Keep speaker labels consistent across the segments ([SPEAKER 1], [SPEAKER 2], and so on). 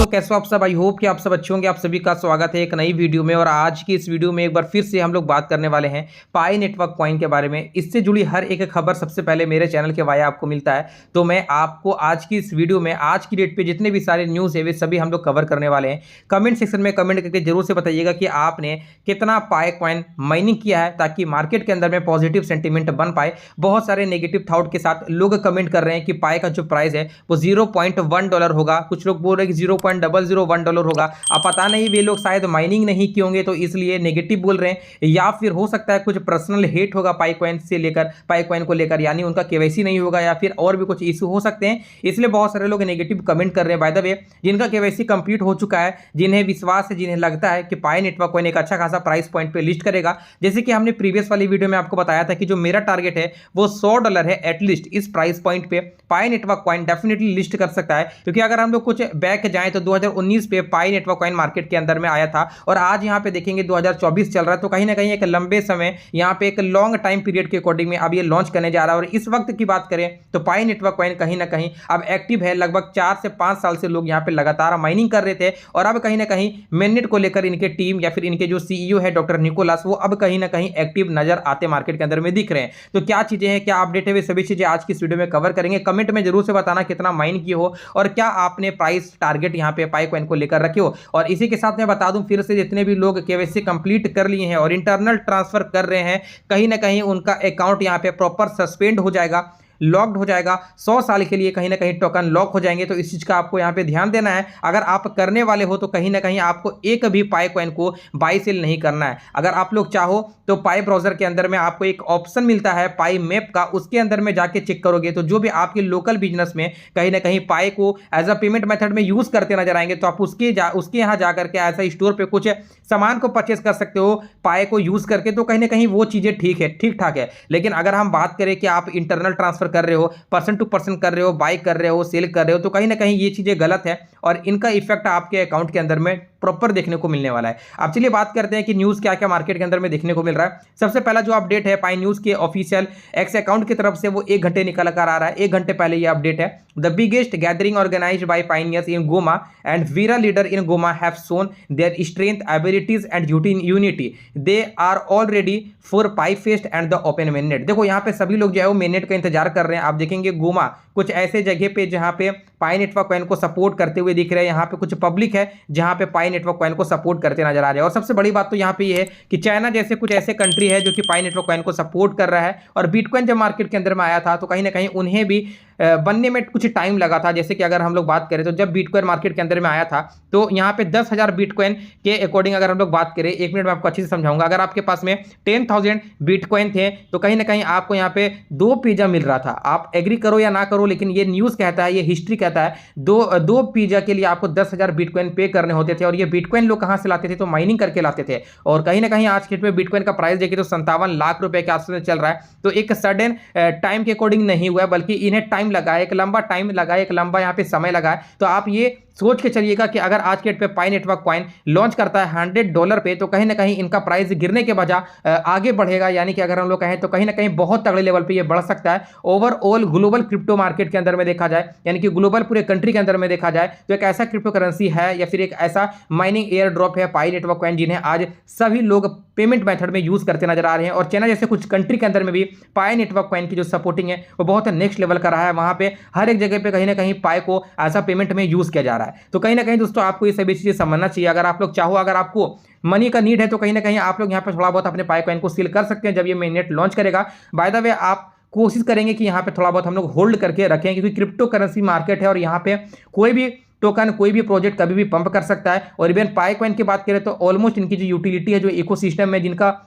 [SPEAKER 1] दोस्तों, कैसे हो आप सब। आई होप कि आप सब अच्छे होंगे। आप सभी का स्वागत है एक नई वीडियो में। और आज की इस वीडियो में एक बार फिर से हम लोग बात करने वाले हैं पाई नेटवर्क कॉइन के बारे में। इससे जुड़ी हर एक खबर सबसे पहले मेरे चैनल के वाया आपको मिलता है। तो मैं आपको आज की इस वीडियो में आज की डेट पे जितने भी सारे न्यूज़ है वे सभी हम लोग कवर करने वाले हैं। कमेंट सेक्शन में कमेंट करके जरूर से बताइएगा कि आपने कितना पाई कॉइन माइनिंग किया है, ताकि मार्केट के अंदर में पॉजिटिव सेंटीमेंट बन पाए। बहुत सारे नेगेटिव थॉट के साथ लोग कमेंट कर रहे हैं कि पाई का जो प्राइस है वो $0.1 होगा। कुछ लोग बोल रहे हैं कि $0.001 होगा। अब पता नहीं वे लोग शायद माइनिंग नहीं किए होंगे तो इसलिए नेगेटिव बोल रहे हैं, या फिर हो सकता है कुछ पर्सनल हेट होगा पाई कॉइन को लेकर, यानी उनका केवाईसी नहीं होगा या फिर और भी कुछ इशू हो सकते हैं। इसलिए बहुत सारे लोग नेगेटिव कमेंट कर रहे हैं। बाय द वे, जिनका केवाईसी कंप्लीट हो चुका है, जिन्हें विश्वास है, जिन्हें लगता है कि पाई नेटवर्क कॉइन एक अच्छा खासा प्राइस पॉइंट पे लिस्ट करेगा, जैसे कि हमने प्रीवियस वाली वीडियो में आपको बताया था कि जो मेरा टारगेट है वो $100 है एटलीस्ट। इस प्राइस पॉइंट पे पाई नेटवर्क कॉइन डेफिनेटली लिस्ट कर सकता है, क्योंकि अगर हम लोग कुछ बैक जाएं तो 2019 पे पाई नेटवर्क कॉइन मार्केट के अंदर में आया था, और आज यहां पे देखेंगे 2024 चल रहा है। तो कहीं ना कहीं एक लंबे समय यहां पे एक लॉन्ग टाइम पीरियड के अकॉर्डिंग में अब ये लॉन्च करने जा रहा है। और इस वक्त की बात करें तो पाई नेटवर्क कॉइन कहीं ना कहीं अब एक्टिव है। लगभग 4 से 5 साल से लोग यहां पे लगातार माइनिंग कर रहे थे, और अब कहीं ना कहीं मेननेट को लेकर इनके टीम या फिर इनके जो सीईओ है डॉक्टर निकोलस, वो अब कहीं ना कहीं एक्टिव नजर आते मार्केट के अंदर में दिख रहे हैं। तो क्या चीजें हैं, क्या अपडेट है, वे सभी चीजें आज की इस वीडियो में कवर करेंगे। कमेंट में जरूर से बताना कितना माइन किए हो और क्या आपने प्राइस टारगेट यहां पे पाई कॉइन को लेकर रखे हो। और इसी के साथ मैं बता दूं फिर से, जितने भी लोग केवाईसी कंप्लीट कर लिए हैं और इंटरनल ट्रांसफर कर रहे हैं, कहीं ना कहीं उनका अकाउंट यहां पे प्रॉपर सस्पेंड हो जाएगा, लॉक्ड हो जाएगा। 100 साल के लिए कहीं ना कहीं टोकन लॉक हो जाएंगे। तो इस चीज का आपको यहां पे ध्यान देना है। अगर आप करने वाले हो तो कहीं ना कहीं आपको एक भी पाई कॉइन को बाई सेल नहीं करना है। अगर आप लोग चाहो तो पाई ब्राउजर के अंदर में आपको एक ऑप्शन मिलता है पाई मैप का, उसके अंदर में जाके चेक करोगे तो जो भी आपके लोकल बिजनेस में कहीं ना कहीं पाई को एज अ पेमेंट मेथड में यूज करते नजर आएंगे, तो आप उसके यहां जाकर के ऐसा स्टोर पे कुछ सामान को परचेस कर सकते हो पाई को यूज करके। तो कहीं ना कहीं वो चीजें ठीक ठाक है। लेकिन अगर हम बात करें कि आप इंटरनल ट्रांसफर कर रहे हो, पर्सन टू पर्सन कर रहे हो, बाई कर रहे हो, सेल कर रहे हो, तो कहीं ना कहीं ये चीजें गलत है और इनका इफेक्ट आपके अकाउंट के अंदर में प्रॉपर देखने को मिलने वाला है। अब चलिए बात करते हैं कि न्यूज़ क्या क्या मार्केट के अंदर में देखने को मिल रहा है। सबसे पहला जो अपडेट है पाई न्यूज़ के ऑफिशियल एक्स अकाउंट की तरफ से, वो 1 घंटे निकल कर आ रहा है। 1 घंटे पहले ये अपडेट है। The biggest gathering organized by pioneers in Goma and Vera leader in Goma have shown their strength, abilities and unity. They are all ready for Pi Fest and the open mainnet. देखो यहाँ पे सभी लोग जो है वो mainnet का इंतजार कर रहे हैं। आप देखेंगे गोमा कुछ ऐसे जगह पे जहां पे पाई नेटवर्क कॉइन को सपोर्ट करते हुए दिख रहे हैं। यहाँ पे कुछ पब्लिक है जहां पे पाई नेटवर्क कॉइन को सपोर्ट करते नजर आ रहे हैं। और सबसे बड़ी बात तो यहाँ पे ये है कि चाइना जैसे कुछ ऐसे कंट्री है जो कि पाई नेटवर्क कॉइन को सपोर्ट कर रहा है। और बिटकॉइन जब मार्केट के अंदर में आया था तो कहीं ना कहीं उन्हें भी बनने में कुछ टाइम लगा था। जैसे कि अगर हम लोग बात करें तो जब बिटकॉइन मार्केट के अंदर में आया था तो यहाँ पे 10,000 बिटकॉइन के अकॉर्डिंग अगर हम लोग बात करें, 1 मिनट में आपको अच्छे से समझाऊंगा। अगर आपके पास में 10,000 बिटकॉइन थे तो कहीं ना कहीं आपको यहाँ पे 2 पिज्जा मिल रहा था। आप एग्री करो या ना करो, लेकिन ये न्यूज़ कहता है, ये हिस्ट्री कहता है, दो पिज्जा के लिए आपको 10,000 बिटकॉइन पे करने होते थे। और ये बिटकॉइन लोग कहाँ से लाते थे? तो माइनिंग करके लाते थे। और कहीं ना कहीं आज के डेट में बिटकॉइन का प्राइस देखिए तो 57 लाख रुपए के आसपास चल रहा है। तो एक सडन टाइम के अकॉर्डिंग नहीं हुआ, बल्कि इन्हें टाइम लगा, एक लंबा टाइम लगा, एक लंबा यहाँ पे समय लगा है। तो आप ये सोच के चलिएगा कि अगर आज के डेट पे पाई नेटवर्क कॉइन लॉन्च करता है $100 पे, तो कहीं ना कहीं इनका प्राइस गिरने के बजाय आगे बढ़ेगा। यानी कि अगर हम लोग कहें तो कहीं ना कहीं बहुत तगड़े लेवल पे ये बढ़ सकता है। ओवरऑल ग्लोबल क्रिप्टो मार्केट के अंदर में देखा जाए, यानी कि ग्लोबल पूरे कंट्री के अंदर में देखा जाए, तो एक ऐसा क्रिप्टो करेंसी है या फिर एक ऐसा माइनिंग एयर ड्रॉप है पाई नेटवर्क कॉइन, जिन्हें आज सभी लोग पेमेंट मेथड में यूज करते नजर आ रहे हैं। और चाइना जैसे कुछ कंट्री के अंदर में भी पाई नेटवर्क कॉइन की जो सपोर्टिंग है वो बहुत नेक्स्ट लेवल का रहा है। वहां पे हर एक जगह पे कहीं ना कहीं पाई को एज अ पेमेंट में यूज किया जा रहा है। तो कहीं ना कहीं दोस्तों आपको ये सभी चीजें समझना चाहिए। अगर आप लोग चाहो, अगर आपको मनी का नीड है तो कहीं ना कहीं आप लोग यहाँ पे थोड़ा बहुत अपने पाई कॉइन को सेल कर सकते हैं जब ये मेननेट लॉन्च करेगा। बाय द वे, आप कोशिश करेंगे कि यहाँ पे थोड़ा बहुत हम लोग होल्ड करके रखें, क्योंकि क्रिप्टो करेंसी मार्केट है और यहाँ पे कोई भी टोकन, कोई भी प्रोजेक्ट कभी भी पंप कर सकता है। और इवन पाई कॉइन की बात करें तो ऑलमोस्ट इनकी जो यूटिलिटी है, जो इकोसिस्टम में जिनका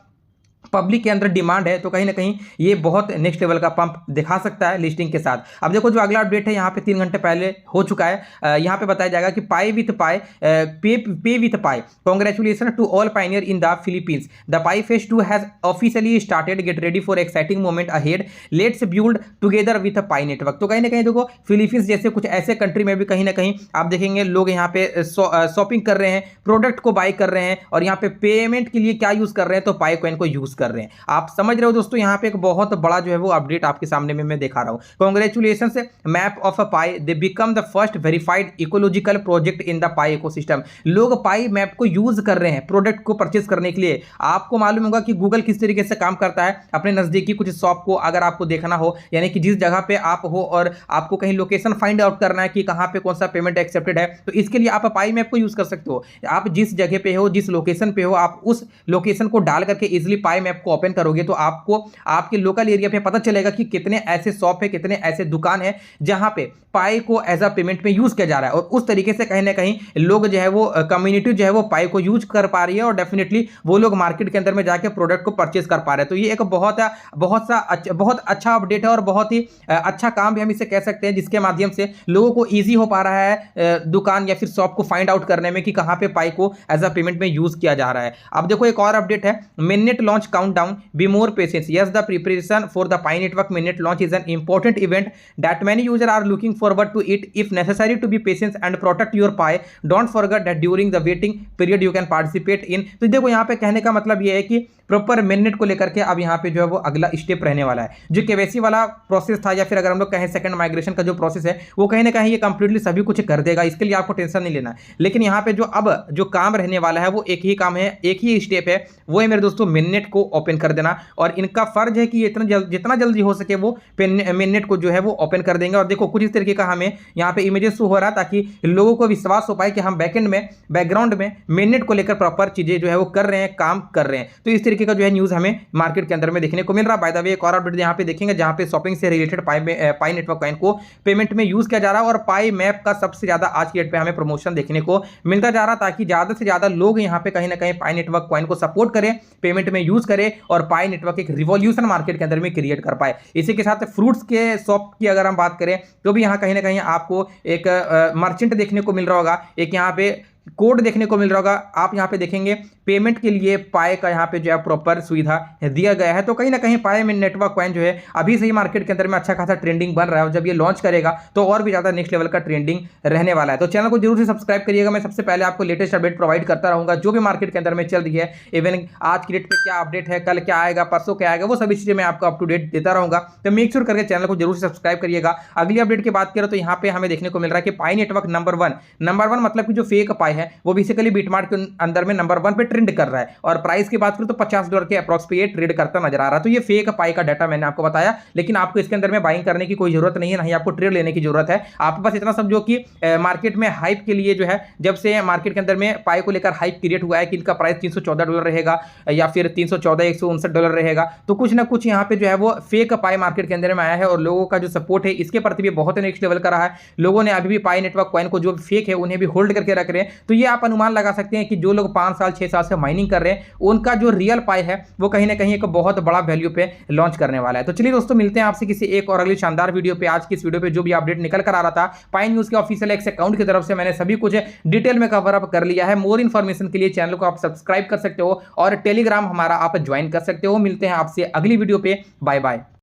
[SPEAKER 1] पब्लिक के अंदर डिमांड है, तो कहीं ना कहीं ये बहुत नेक्स्ट लेवल का पंप दिखा सकता है लिस्टिंग के साथ। अब देखो जो अगला अपडेट है यहाँ पे 3 घंटे पहले हो चुका है। यहाँ पे बताया जाएगा कि पाई with Pi, pay with Pi, congratulation to all pioneer in the Philippines. The Pi Fest 2 has officially started, get ready for exciting moment ahead, let's build together with Pi Network. तो कहीं ना कहीं देखो फिलीपींस जैसे कुछ ऐसे country में भी कहीं ना कहीं आप देखेंगे लोग यहाँ पे शॉपिंग कर रहे हैं, प्रोडक्ट को बाई कर रहे हैं, और यहाँ पे पेमेंट के लिए क्या यूज कर रहे हैं? तो पाई कॉइन को यूज कर कर रहे हैं। आप समझ रहे हो दोस्तों, यहाँ पे एक बहुत बड़ा जो है वो अपडेट आपके सामने में मैं दिखा रहा हूँ। Congratulation, map of pi they become the first verified ecological project in the pi ecosystem. लोग पाई मैप को यूज कर रहे हैं प्रोडक्ट को परचेज करने के लिए। आपको मालूम होगा कि गूगल किस तरीके से काम करता है। अपने नजदीकी कुछ शॉप को अगर आपको देखना हो, यानी कि जिस जगह पे आप हो और आपको कहीं लोकेशन फाइंड आउट करना है कि कहां पे कौन सा पेमेंट एक्सेप्टेड है, तो इसके लिए आप पाई मैप को यूज कर सकते हो। आप जिस जगह पे हो, जिस लोकेशन पे हो, आप उस लोकेशन को डाल करके इजीली पाई मैप को ओपन करोगे तो आपको आपके लोकल एरिया पे पता चलेगा कि कितने ऐसे शॉप है, कितने ऐसे दुकान है जहां पे पाई को एज अ पेमेंट में यूज किया जा रहा है। और उस तरीके से कहीं ना कहीं लोग जो है वो कम्युनिटी जो है वो पाई को यूज कर पा रही है और डेफिनेटली वो लोग मार्केट के अंदर में जाके प्रोडक्ट को परचेज कर पा रहे हैं। तो ये एक बहुत अच्छा अपडेट है और बहुत ही अच्छा काम भी हम इसे कह सकते हैं, जिसके माध्यम से लोगों को ईजी हो पा रहा है दुकान या फिर शॉप को फाइंड आउट करने में कि कहां पे पाई को एज अ पेमेंट में यूज किया जा रहा है। अब देखो एक और अपडेट है, mainnet launch countdown, be more patience, yes the preparation for the Pi network mainnet launch is an important event that many user are looking forward to it. If necessary to be patience and protect your Pi, don't forget that during the waiting period you can participate in. तो देखो यहाँ पे कहने का मतलब ये है कि प्रॉपर मिननेट को लेकर के अब यहाँ पे जो है वो अगला स्टेप रहने वाला है। जो केवाईसी वाला प्रोसेस था या फिर अगर हम लोग कहें सेकंड माइग्रेशन का जो प्रोसेस है, वो कहीं ना कहीं ये कंप्लीटली सभी कुछ कर देगा, इसके लिए आपको टेंशन नहीं लेना है। लेकिन यहाँ पे जो अब जो काम रहने वाला है वो एक ही काम है, एक ही स्टेप है, वो है मेरे दोस्तों मिननेट को ओपन कर देना। और इनका फर्ज है कि ये जितना जल्दी हो सके वो मिननेट को जो है वो ओपन कर देंगे। और देखो कुछ इस तरीके का हमें यहाँ पे इमेजेस शो हो रहा है ताकि लोगों को विश्वास हो पाए कि हम बैकएंड में बैकग्राउंड में मिननेट को लेकर प्रॉपर चीजें जो है वो कर रहे हैं, काम कर रहे हैं। तो इस तरीके का जो है न्यूज हमें मार्केट के अंदर में देखने को मिल रहा है। बाय द वे एक और अपडेट यहाँ पे देखेंगे जहां पे शॉपिंग से रिलेटेड पाई नेटवर्क कॉइन को पेमेंट में यूज किया जा रहा है और पाई मैप का सबसे ज्यादा आज की डेट पे हमें प्रमोशन देखने को मिलता जा रहा है, ताकि ज्यादा से ज्यादा लोग यहाँ पे कहीं ना कहीं पाई नेटवर्क कॉइन को सपोर्ट करें, पेमेंट में यूज करें और पाई नेटवर्क एक रिवॉल्यूशन मार्केट के अंदर में क्रिएट कर पाए। इसी के साथ फ्रूट्स के शॉप की अगर हम बात करें तो भी यहाँ कहीं ना कहीं आपको एक मर्चेंट देखने को मिल रहा होगा, एक यहाँ पे कोड देखने को मिल रहा होगा। आप यहाँ पे देखेंगे पेमेंट के लिए पाई का यहाँ पे जो है प्रॉपर सुविधा दिया गया है। तो कहीं ना कहीं पाई में नेटवर्क कॉइन जो है अभी से ही मार्केट के अंदर में अच्छा खासा ट्रेंडिंग बन रहा है और जब ये लॉन्च करेगा तो और भी ज्यादा नेक्स्ट लेवल का ट्रेंडिंग रहने वाला है। तो चैनल को जरूर से सब्सक्राइब करिएगा। मैं सबसे पहले आपको लेटेस्ट अपडेट प्रोवाइड करता रहूंगा जो भी मार्केट के अंदर में चल रही है, इवन आज की डेट पे क्या अपडेट है, कल क्या आएगा, परसों क्या आएगा, वो सभी चीजें मैं आपको अप टू डेट देता रहूंगा। तो मेक श्योर करके चैनल को जरूर से सब्सक्राइब करिएगा। अगली अपडेट की बात करें तो यहाँ पे हमें देखने को मिल रहा है कि पाई नेटवर्क नंबर वन मतलब कि जो फेक पाई है वो बेसिकली बिटमार्ट के अंदर में नंबर 1 पे ट्रेंड कर रहा है। और प्राइस की बात करूं तो $50 के अप्रॉक्स पे ये ट्रेड करता नजर आ रहा है। तो ये फेक पाई का डाटा मैंने आपको बताया, लेकिन आपको इसके अंदर में बाइंग करने की कोई जरूरत नहीं है, नहीं आपको ट्रेड लेने की जरूरत है। आपको बस इतना समझो कि मार्केट में हाइप के लिए जो है, जब से मार्केट के अंदर में पाई को लेकर हाइप क्रिएट हुआ है कि इनका प्राइस $314 रहेगा या फिर $314 रहेगा, तो कुछ ना कुछ यहाँ पे जो है वो फेक पाई मार्केट के अंदर में आया है और लोगों का जो सपोर्ट है इसके प्रति भी बहुत नेक्स्ट लेवल का रहा है। लोगों ने अभी भी पाई नेटवर्क कॉइन को जो फेक है उन्हें भी होल्ड करके रख रहे हैं। तो ये आप अनुमान लगा सकते हैं कि जो लोग 5 साल 6 साल से माइनिंग कर रहे हैं उनका जो रियल पाई है वो कहीं ना कहीं एक बहुत बड़ा वैल्यू पे लॉन्च करने वाला है। तो चलिए दोस्तों, मिलते हैं आपसे किसी एक और अगली शानदार वीडियो पे। आज की इस वीडियो पे जो भी अपडेट निकल कर आ रहा था पाई न्यूज के ऑफिशियल एक्स अकाउंट की तरफ से, मैंने सभी कुछ डिटेल में कवर अप कर लिया है। मोर इन्फॉर्मेशन के लिए चैनल को आप सब्सक्राइब कर सकते हो और टेलीग्राम हमारा आप ज्वाइन कर सकते हो। मिलते हैं आपसे अगली वीडियो पे। Bye bye.